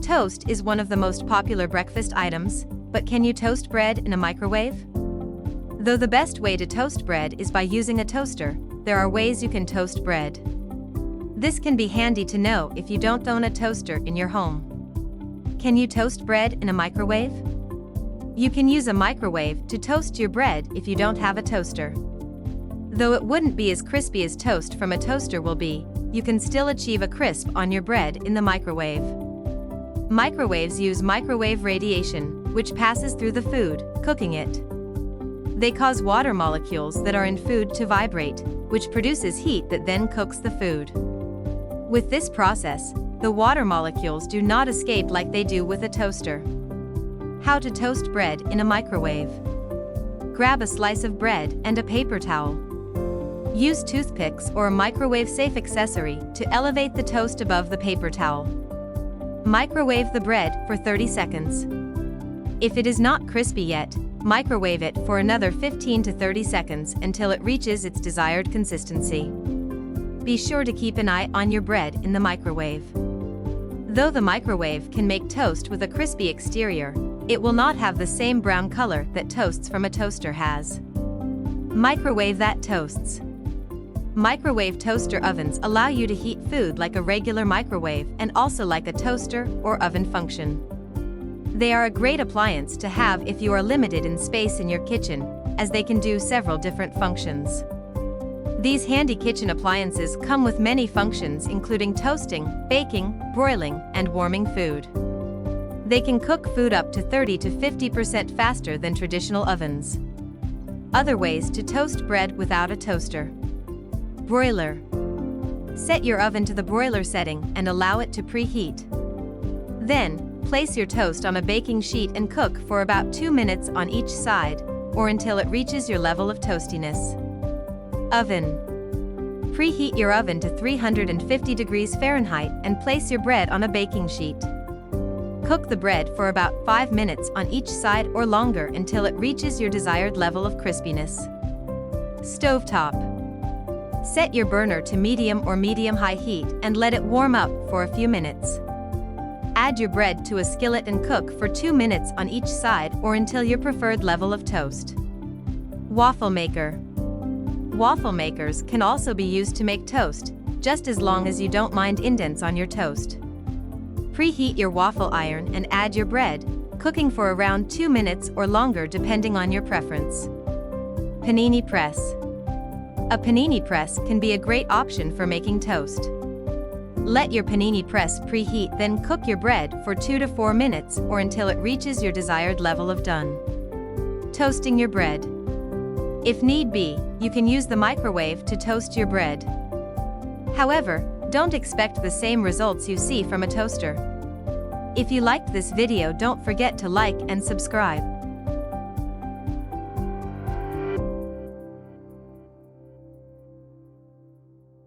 Toast is one of the most popular breakfast items, but can you toast bread in a microwave? Though the best way to toast bread is by using a toaster, there are ways you can toast bread. This can be handy to know if you don't own a toaster in your home. Can you toast bread in a microwave? You can use a microwave to toast your bread if you don't have a toaster. Though it wouldn't be as crispy as toast from a toaster will be, you can still achieve a crisp on your bread in the microwave. Microwaves use microwave radiation, which passes through the food, cooking it. They cause water molecules that are in food to vibrate, which produces heat that then cooks the food. With this process, the water molecules do not escape like they do with a toaster. How to toast bread in a microwave. Grab a slice of bread and a paper towel. Use toothpicks or a microwave-safe accessory to elevate the toast above the paper towel. Microwave the bread for 30 seconds. If it is not crispy yet, microwave it for another 15 to 30 seconds until it reaches its desired consistency. Be sure to keep an eye on your bread in the microwave. Though the microwave can make toast with a crispy exterior, it will not have the same brown color that toasts from a toaster has. Microwave that toasts. Microwave toaster ovens allow you to heat food like a regular microwave and also like a toaster or oven function. They are a great appliance to have if you are limited in space in your kitchen, as they can do several different functions. These handy kitchen appliances come with many functions including toasting, baking, broiling, and warming food. They can cook food up to 30 to 50% faster than traditional ovens. Other ways to toast bread without a toaster. Broiler. Set your oven to the broiler setting and allow it to preheat. Then, place your toast on a baking sheet and cook for about 2 minutes on each side, or until it reaches your level of toastiness. Oven. Preheat your oven to 350 degrees Fahrenheit and place your bread on a baking sheet. Cook the bread for about 5 minutes on each side or longer until it reaches your desired level of crispiness. Stovetop. Set your burner to medium or medium-high heat and let it warm up for a few minutes. Add your bread to a skillet and cook for 2 minutes on each side or until your preferred level of toast. Waffle maker. Waffle makers can also be used to make toast, just as long as you don't mind indents on your toast. Preheat your waffle iron and add your bread, cooking for around 2 minutes or longer depending on your preference. Panini press. A panini press can be a great option for making toast. Let your panini press preheat, then cook your bread for 2 to 4 minutes or until it reaches your desired level of done. Toasting your bread. If need be, you can use the microwave to toast your bread. However, don't expect the same results you see from a toaster. If you liked this video, don't forget to like and subscribe.